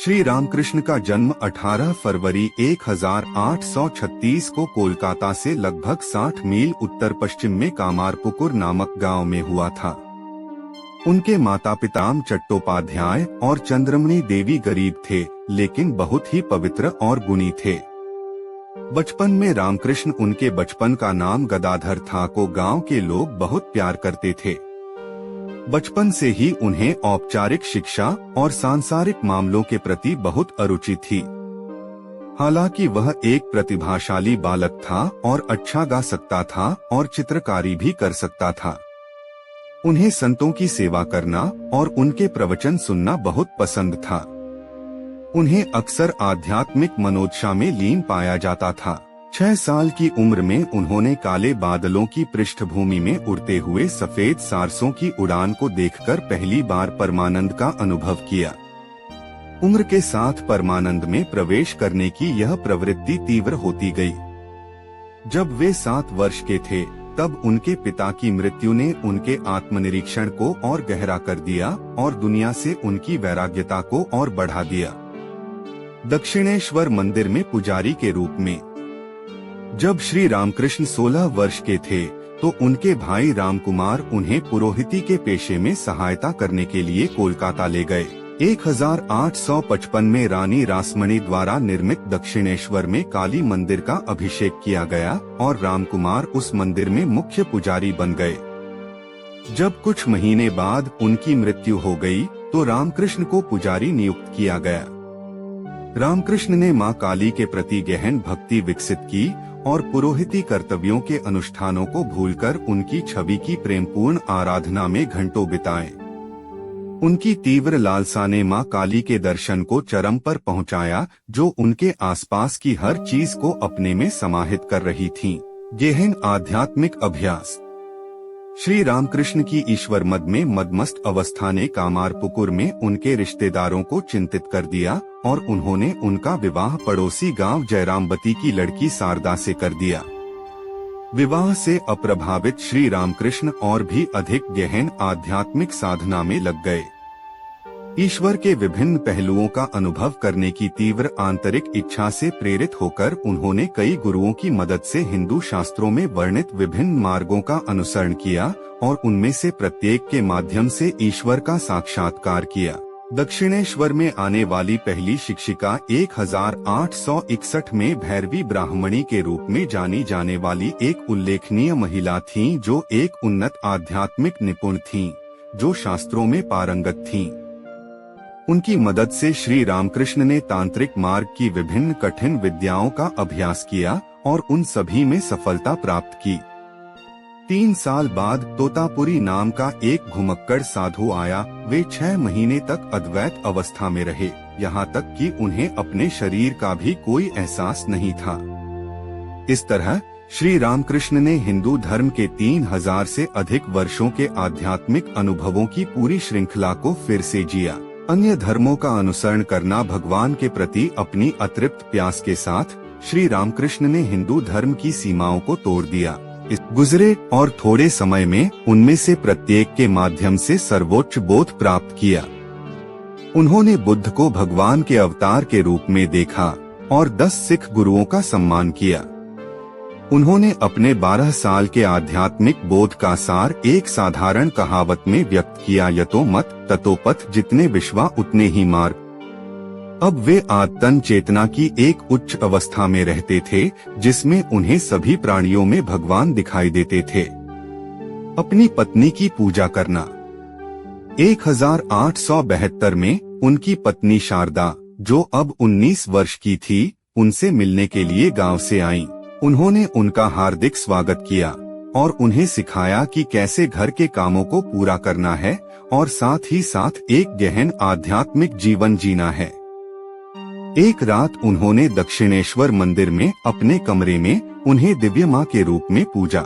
श्री रामकृष्ण का जन्म 18 फरवरी 1836 को कोलकाता से लगभग 60 मील उत्तर पश्चिम में कामारपुकुर नामक गांव में हुआ था। उनके माता पिता चट्टोपाध्याय और चंद्रमणि देवी गरीब थे, लेकिन बहुत ही पवित्र और गुणी थे। बचपन में रामकृष्ण, उनके बचपन का नाम गदाधर था, को गांव के लोग बहुत प्यार करते थे। बचपन से ही उन्हें औपचारिक शिक्षा और सांसारिक मामलों के प्रति बहुत अरुचि थी। हालांकि वह एक प्रतिभाशाली बालक था और अच्छा गा सकता था और चित्रकारी भी कर सकता था। उन्हें संतों की सेवा करना और उनके प्रवचन सुनना बहुत पसंद था। उन्हें अक्सर आध्यात्मिक मनोदशा में लीन पाया जाता था। 6 साल की उम्र में उन्होंने काले बादलों की पृष्ठभूमि में उड़ते हुए सफेद सारसों की उड़ान को देखकर पहली बार परमानंद का अनुभव किया। उम्र के साथ परमानंद में प्रवेश करने की यह प्रवृत्ति तीव्र होती गई। जब वे 7 वर्ष के थे, तब उनके पिता की मृत्यु ने उनके आत्मनिरीक्षण को और गहरा कर दिया और दुनिया से उनकी वैराग्यता को और बढ़ा दिया। दक्षिणेश्वर मंदिर में पुजारी के रूप में जब श्री रामकृष्ण 16 वर्ष के थे, तो उनके भाई रामकुमार उन्हें पुरोहिती के पेशे में सहायता करने के लिए कोलकाता ले गए। 1855 में रानी रासमणी द्वारा निर्मित दक्षिणेश्वर में काली मंदिर का अभिषेक किया गया और रामकुमार उस मंदिर में मुख्य पुजारी बन गए। जब कुछ महीने बाद उनकी मृत्यु हो गई, तो रामकृष्ण को पुजारी नियुक्त किया गया। रामकृष्ण ने मां काली के प्रति गहन भक्ति विकसित की और पुरोहिती कर्तव्यों के अनुष्ठानों को भूलकर उनकी छवि की प्रेमपूर्ण आराधना में घंटों बिताए। उनकी तीव्र लालसा ने मां काली के दर्शन को चरम पर पहुंचाया, जो उनके आसपास की हर चीज को अपने में समाहित कर रही थी। गहन आध्यात्मिक अभ्यास। श्री रामकृष्ण की ईश्वर मद में मदमस्त अवस्था ने कामारपुकुर में उनके रिश्तेदारों को चिंतित कर दिया और उन्होंने उनका विवाह पड़ोसी गांव जयरामबती की लड़की शारदा से कर दिया। विवाह से अप्रभावित श्री रामकृष्ण और भी अधिक गहन आध्यात्मिक साधना में लग गए। ईश्वर के विभिन्न पहलुओं का अनुभव करने की तीव्र आंतरिक इच्छा से प्रेरित होकर उन्होंने कई गुरुओं की मदद से हिंदू शास्त्रों में वर्णित विभिन्न मार्गों का अनुसरण किया और उनमें से प्रत्येक के माध्यम से ईश्वर का साक्षात्कार किया। दक्षिणेश्वर में आने वाली पहली शिक्षिका 1861 में भैरवी ब्राह्मणी के रूप में जानी जाने वाली एक उल्लेखनीय महिला थीं, जो एक उन्नत आध्यात्मिक निपुण थीं, जो शास्त्रों में पारंगत थीं। उनकी मदद से श्री रामकृष्ण ने तांत्रिक मार्ग की विभिन्न कठिन विद्याओं का अभ्यास किया और उन सभी में सफलता प्राप्त की। 3 साल बाद तोतापुरी नाम का एक घुमक्कड़ साधु आया। वे 6 महीने तक अद्वैत अवस्था में रहे, यहाँ तक कि उन्हें अपने शरीर का भी कोई एहसास नहीं था। इस तरह श्री रामकृष्ण ने हिंदू धर्म के 3000 से अधिक वर्षों के आध्यात्मिक अनुभवों की पूरी श्रृंखला को फिर से जिया। अन्य धर्मों का अनुसरण करना भगवान के प्रति अपनी अतृप्त प्यास के साथ श्री रामकृष्ण ने हिंदू धर्म की सीमाओं को तोड़ दिया। इस गुजरे और थोड़े समय में उनमें से प्रत्येक के माध्यम से सर्वोच्च बोध प्राप्त किया। उन्होंने बुद्ध को भगवान के अवतार के रूप में देखा और 10 सिख गुरुओं का सम्मान किया। उन्होंने अपने 12 साल के आध्यात्मिक बोध का सार एक साधारण कहावत में व्यक्त किया, यतो मत ततो पथ, जितने विश्वा उतने ही मार्ग। अब वे आत्तन चेतना की एक उच्च अवस्था में रहते थे, जिसमें उन्हें सभी प्राणियों में भगवान दिखाई देते थे। अपनी पत्नी की पूजा करना। 1872 में उनकी पत्नी शारदा, जो अब 19 वर्ष की थी, उनसे मिलने के लिए गांव से आईं। उन्होंने उनका हार्दिक स्वागत किया और उन्हें सिखाया कि कैसे घर के कामों को पूरा करना है और साथ ही साथ एक गहन आध्यात्मिक जीवन जीना है। एक रात उन्होंने दक्षिणेश्वर मंदिर में अपने कमरे में उन्हें दिव्य मां के रूप में पूजा।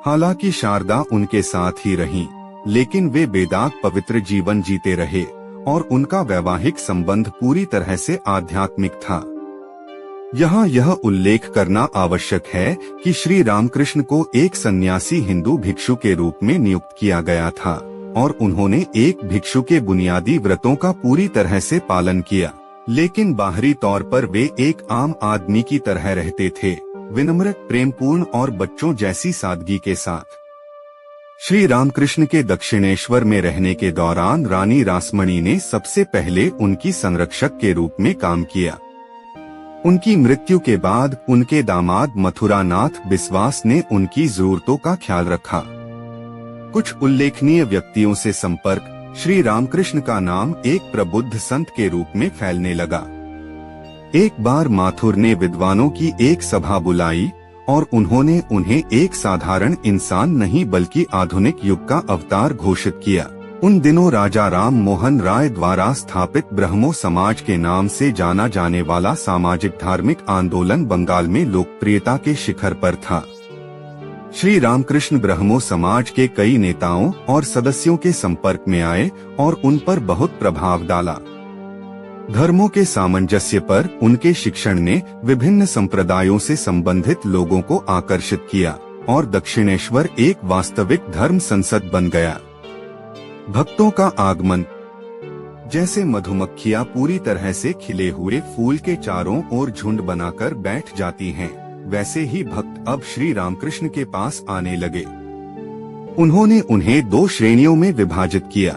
हालांकि शारदा उनके साथ ही रहीं, लेकिन वे बेदाग पवित्र जीवन जीते रहे और उनका वैवाहिक संबंध पूरी तरह से आध्यात्मिक था। यहाँ यह उल्लेख करना आवश्यक है कि श्री रामकृष्ण को एक सन्यासी हिंदू भिक्षु के रूप में नियुक्त किया गया था। और उन्होंने एक भिक्षु के बुनियादी व्रतों का पूरी तरह से पालन किया, लेकिन बाहरी तौर पर वे एक आम आदमी की तरह रहते थे, विनम्र, प्रेमपूर्ण और बच्चों जैसी सादगी के साथ। श्री रामकृष्ण के दक्षिणेश्वर में रहने के दौरान रानी रासमणी ने सबसे पहले उनकी संरक्षक के रूप में काम किया। उनकी मृत्यु के बाद उनके दामाद मथुरानाथ बिस्वास ने उनकी जरूरतों का ख्याल रखा। कुछ उल्लेखनीय व्यक्तियों से संपर्क, श्री रामकृष्ण का नाम एक प्रबुद्ध संत के रूप में फैलने लगा। एक बार माथुर ने विद्वानों की एक सभा बुलाई और उन्होंने उन्हें एक साधारण इंसान नहीं बल्कि आधुनिक युग का अवतार घोषित किया। उन दिनों राजा राम मोहन राय द्वारा स्थापित ब्रह्मो समाज के नाम से जाना जाने वाला सामाजिक धार्मिक आंदोलन बंगाल में लोकप्रियता के शिखर पर था। श्री रामकृष्ण ब्रह्मो समाज के कई नेताओं और सदस्यों के संपर्क में आए और उन पर बहुत प्रभाव डाला। धर्मों के सामंजस्य पर उनके शिक्षण ने विभिन्न संप्रदायों से संबंधित लोगों को आकर्षित किया और दक्षिणेश्वर एक वास्तविक धर्म संसद बन गया। भक्तों का आगमन, जैसे मधुमक्खियां पूरी तरह से खिले हुए फूल के चारों ओर झुंड बनाकर बैठ जाती हैं, वैसे ही भक्त अब श्री रामकृष्ण के पास आने लगे। उन्होंने उन्हें दो श्रेणियों में विभाजित किया।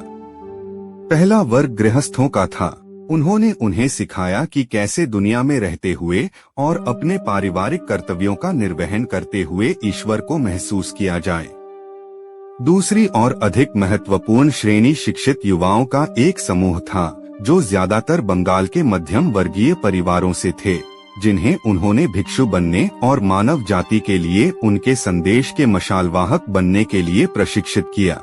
पहला वर्ग गृहस्थों का था। उन्होंने उन्हें सिखाया कि कैसे दुनिया में रहते हुए और अपने पारिवारिक कर्तव्यों का निर्वहन करते हुए ईश्वर को महसूस किया जाए। दूसरी और अधिक महत्वपूर्ण श्रेणी शिक्षित युवाओं का एक समूह था, जो ज्यादातर बंगाल के मध्यम वर्गीय परिवारों से थे, जिन्हें उन्होंने भिक्षु बनने और मानव जाति के लिए उनके संदेश के मशालवाहक बनने के लिए प्रशिक्षित किया।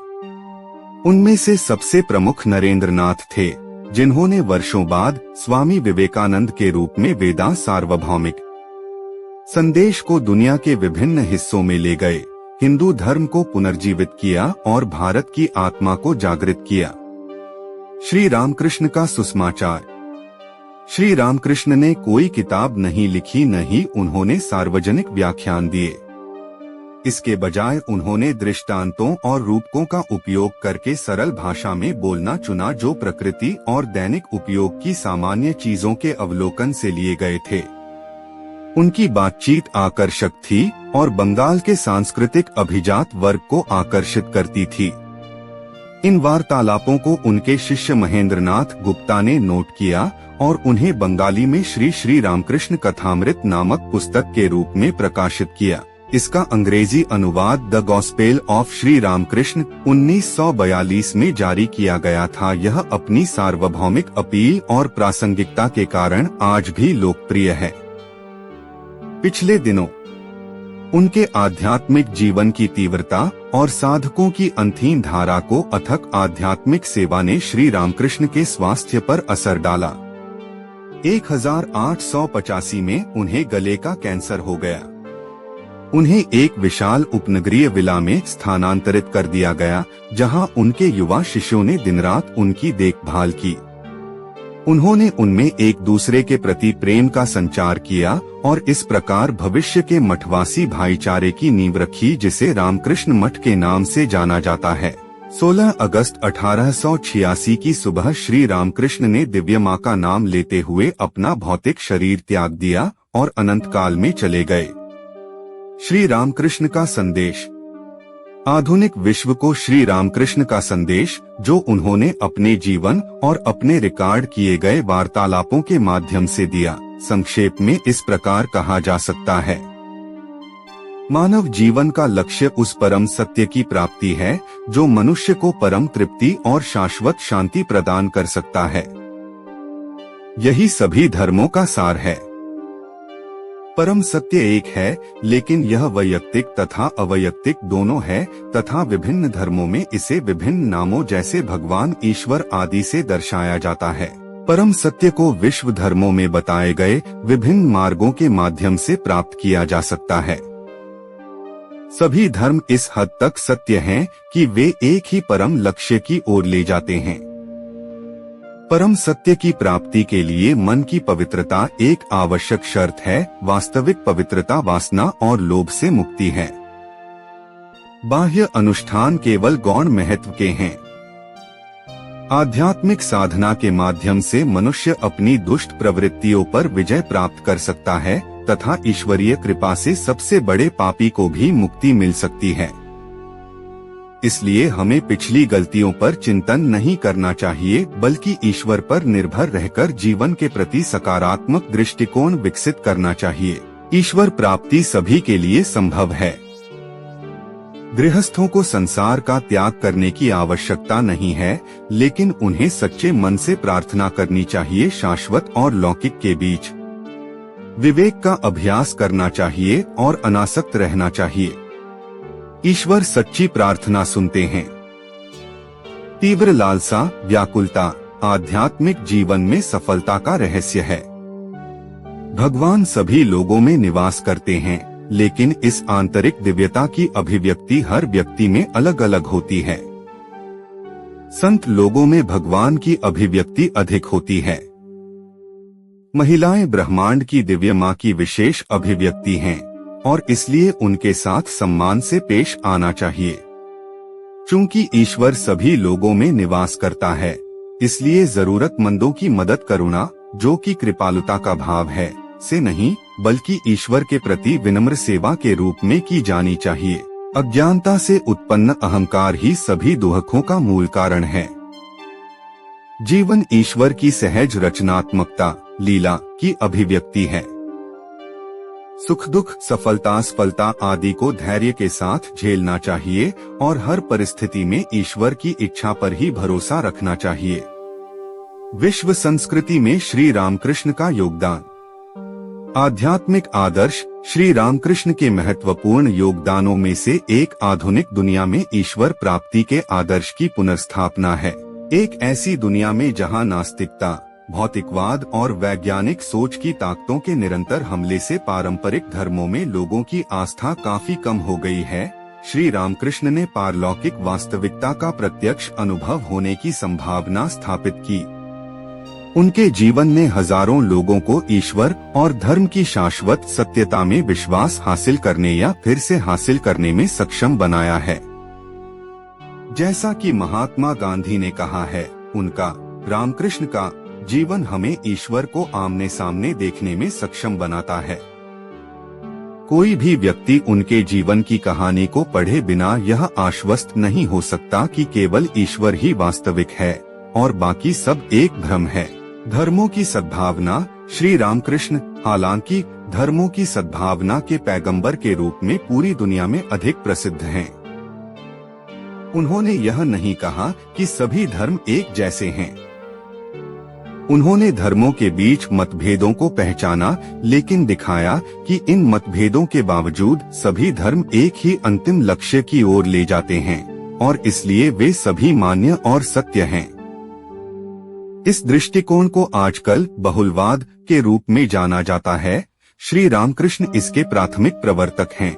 उनमें से सबसे प्रमुख नरेंद्रनाथ थे, जिन्होंने वर्षों बाद स्वामी विवेकानंद के रूप में वेदांत सार्वभौमिक संदेश को दुनिया के विभिन्न हिस्सों में ले गए, हिंदू धर्म को पुनर्जीवित किया और भारत की आत्मा को जागृत किया। श्री रामकृष्ण का सुसमाचार। श्री रामकृष्ण ने कोई किताब नहीं लिखी, न ही उन्होंने सार्वजनिक व्याख्यान दिए। इसके बजाय उन्होंने दृष्टांतों और रूपकों का उपयोग करके सरल भाषा में बोलना चुना, जो प्रकृति और दैनिक उपयोग की सामान्य चीजों के अवलोकन से लिए गए थे। उनकी बातचीत आकर्षक थी और बंगाल के सांस्कृतिक अभिजात वर्ग को आकर्षित करती थी। इन वार्तालापों को उनके शिष्य महेंद्रनाथ गुप्ता ने नोट किया और उन्हें बंगाली में श्री श्री रामकृष्ण कथामृत नामक पुस्तक के रूप में प्रकाशित किया। इसका अंग्रेजी अनुवाद the gospel of Shri Ramakrishna 1942 में जारी किया गया था। यह अपनी सार्वभौमिक अपील और प्रासंगिकता के कारण आज भी लोकप्रिय है। पिछले दिनों उनके आध्यात्मिक जीवन की तीव्रता और साधकों की अंतहीन धारा को अथक आध्यात्मिक सेवा ने श्री रामकृष्ण के स्वास्थ्य पर असर डाला। 1885 में उन्हें गले का कैंसर हो गया। उन्हें एक विशाल उपनगरीय विला में स्थानांतरित कर दिया गया, जहां उनके युवा शिष्यों ने दिन रात उनकी देखभाल की। उन्होंने उनमें एक दूसरे के प्रति प्रेम का संचार किया और इस प्रकार भविष्य के मठवासी भाईचारे की नींव रखी, जिसे रामकृष्ण मठ के नाम से जाना जाता है। 16 अगस्त 1886 की सुबह श्री रामकृष्ण ने दिव्य मां का नाम लेते हुए अपना भौतिक शरीर त्याग दिया और अनंत काल में चले गए। श्री रामकृष्ण का संदेश। आधुनिक विश्व को श्री रामकृष्ण का संदेश, जो उन्होंने अपने जीवन और अपने रिकॉर्ड किए गए वार्तालापों के माध्यम से दिया, संक्षेप में इस प्रकार कहा जा सकता है। मानव जीवन का लक्ष्य उस परम सत्य की प्राप्ति है, जो मनुष्य को परम तृप्ति और शाश्वत शांति प्रदान कर सकता है। यही सभी धर्मों का सार है। परम सत्य एक है, लेकिन यह वैयक्तिक तथा अवैयक्तिक दोनों है तथा विभिन्न धर्मों में इसे विभिन्न नामों जैसे भगवान, ईश्वर आदि से दर्शाया जाता है। परम सत्य को विश्व धर्मों में बताए गए विभिन्न मार्गों के माध्यम से प्राप्त किया जा सकता है। सभी धर्म इस हद तक सत्य हैं कि वे एक ही परम लक्ष्य की ओर ले जाते हैं। परम सत्य की प्राप्ति के लिए मन की पवित्रता एक आवश्यक शर्त है। वास्तविक पवित्रता वासना और लोभ से मुक्ति है। बाह्य अनुष्ठान केवल गौण महत्व के हैं, आध्यात्मिक साधना के माध्यम से मनुष्य अपनी दुष्ट प्रवृत्तियों पर विजय प्राप्त कर सकता है तथा ईश्वरीय कृपा से सबसे बड़े पापी को भी मुक्ति मिल सकती है। इसलिए हमें पिछली गलतियों पर चिंतन नहीं करना चाहिए, बल्कि ईश्वर पर निर्भर रहकर जीवन के प्रति सकारात्मक दृष्टिकोण विकसित करना चाहिए। ईश्वर प्राप्ति सभी के लिए संभव है। गृहस्थों को संसार का त्याग करने की आवश्यकता नहीं है, लेकिन उन्हें सच्चे मन से प्रार्थना करनी चाहिए। शाश्वत और लौकिक के बीच विवेक का अभ्यास करना चाहिए और अनासक्त रहना चाहिए। ईश्वर सच्ची प्रार्थना सुनते हैं। तीव्र लालसा, व्याकुलता आध्यात्मिक जीवन में सफलता का रहस्य है। भगवान सभी लोगों में निवास करते हैं, लेकिन इस आंतरिक दिव्यता की अभिव्यक्ति हर व्यक्ति में अलग अलग होती है। संत लोगों में भगवान की अभिव्यक्ति अधिक होती है। महिलाएं ब्रह्मांड की दिव्य मां की विशेष अभिव्यक्ति हैं और इसलिए उनके साथ सम्मान से पेश आना चाहिए। चूंकि ईश्वर सभी लोगों में निवास करता है, इसलिए जरूरतमंदों की मदद करुणा, जो कि कृपालुता का भाव है, से नहीं बल्कि ईश्वर के प्रति विनम्र सेवा के रूप में की जानी चाहिए। अज्ञानता से उत्पन्न अहंकार ही सभी दुखों का मूल कारण है। जीवन ईश्वर की सहज रचनात्मकता, लीला की अभिव्यक्ति है। सुख दुख, सफलता असफलता आदि को धैर्य के साथ झेलना चाहिए और हर परिस्थिति में ईश्वर की इच्छा पर ही भरोसा रखना चाहिए। विश्व संस्कृति में श्री रामकृष्ण का योगदान। आध्यात्मिक आदर्श श्री रामकृष्ण के महत्वपूर्ण योगदानों में से एक आधुनिक दुनिया में ईश्वर प्राप्ति के आदर्श की पुनर्स्थापना है। एक ऐसी दुनिया में जहां नास्तिकता, भौतिकवाद और वैज्ञानिक सोच की ताकतों के निरंतर हमले से पारंपरिक धर्मों में लोगों की आस्था काफी कम हो गई है, श्री रामकृष्ण ने पारलौकिक वास्तविकता का प्रत्यक्ष अनुभव होने की संभावना स्थापित की। उनके जीवन ने हजारों लोगों को ईश्वर और धर्म की शाश्वत सत्यता में विश्वास हासिल करने या फिर से हासिल करने में सक्षम बनाया है। जैसा कि महात्मा गांधी ने कहा है, उनका, रामकृष्ण का जीवन हमें ईश्वर को आमने सामने देखने में सक्षम बनाता है। कोई भी व्यक्ति उनके जीवन की कहानी को पढ़े बिना यह आश्वस्त नहीं हो सकता कि केवल ईश्वर ही वास्तविक है और बाकी सब एक भ्रम है। धर्मों की सद्भावना। श्री रामकृष्ण, हालांकि धर्मों की सद्भावना के पैगंबर के रूप में पूरी दुनिया में अधिक प्रसिद्ध हैं। उन्होंने यह नहीं कहा कि सभी धर्म एक जैसे हैं। उन्होंने धर्मों के बीच मतभेदों को पहचाना, लेकिन दिखाया कि इन मतभेदों के बावजूद सभी धर्म एक ही अंतिम लक्ष्य की ओर ले जाते हैं और इसलिए वे सभी मान्य और सत्य हैं। इस दृष्टिकोण को आजकल बहुलवाद के रूप में जाना जाता है। श्री रामकृष्ण इसके प्राथमिक प्रवर्तक हैं।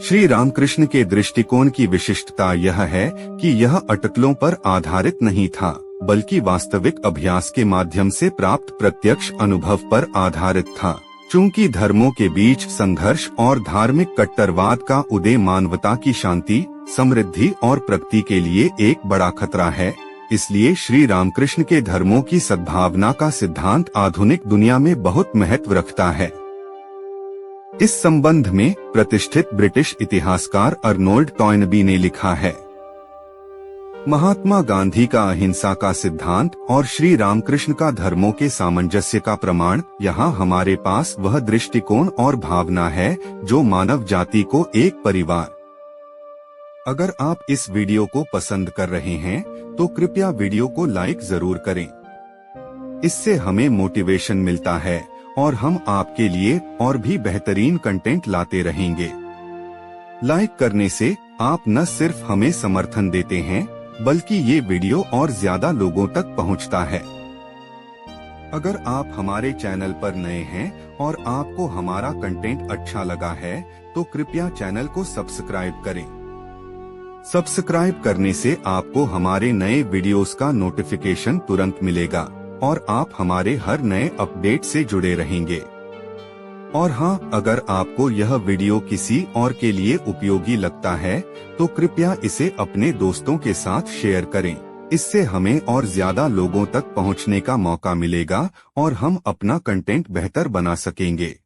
श्री रामकृष्ण के दृष्टिकोण की विशिष्टता यह है कि यह अटकलों पर आधारित नहीं था, बल्कि वास्तविक अभ्यास के माध्यम से प्राप्त प्रत्यक्ष अनुभव पर आधारित था। चूंकि धर्मों के बीच संघर्ष और धार्मिक कट्टरवाद का उदय मानवता की शांति, समृद्धि और प्रगति के लिए एक बड़ा खतरा है, इसलिए श्री रामकृष्ण के धर्मों की सद्भावना का सिद्धांत आधुनिक दुनिया में बहुत महत्व रखता है। इस संबंध में प्रतिष्ठित ब्रिटिश इतिहासकार अर्नोल्ड टॉयनबी ने लिखा है, महात्मा गांधी का अहिंसा का सिद्धांत और श्री रामकृष्ण का धर्मों के सामंजस्य का प्रमाण। यहाँ हमारे पास वह दृष्टिकोण और भावना है जो मानव जाति को एक परिवार। अगर आप इस वीडियो को पसंद कर रहे हैं तो कृपया वीडियो को लाइक जरूर करें। इससे हमें मोटिवेशन मिलता है और हम आपके लिए और भी बेहतरीन कंटेंट लाते रहेंगे। लाइक करने से आप न सिर्फ हमें समर्थन देते हैं, बल्कि ये वीडियो और ज्यादा लोगों तक पहुंचता है। अगर आप हमारे चैनल पर नए हैं और आपको हमारा कंटेंट अच्छा लगा है तो कृपया चैनल को सब्सक्राइब करें। सब्सक्राइब करने से आपको हमारे नए वीडियोस का नोटिफिकेशन तुरंत मिलेगा और आप हमारे हर नए अपडेट से जुड़े रहेंगे। और हाँ, अगर आपको यह वीडियो किसी और के लिए उपयोगी लगता है तो कृपया इसे अपने दोस्तों के साथ शेयर करें। इससे हमें और ज्यादा लोगों तक पहुंचने का मौका मिलेगा और हम अपना कंटेंट बेहतर बना सकेंगे।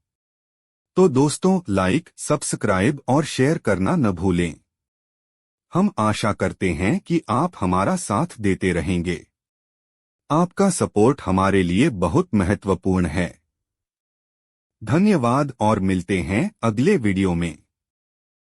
तो दोस्तों, लाइक, सब्सक्राइब और शेयर करना न भूलें। हम आशा करते हैं कि आप हमारा साथ देते रहेंगे। आपका सपोर्ट हमारे लिए बहुत महत्वपूर्ण है। धन्यवाद और मिलते हैं अगले वीडियो में।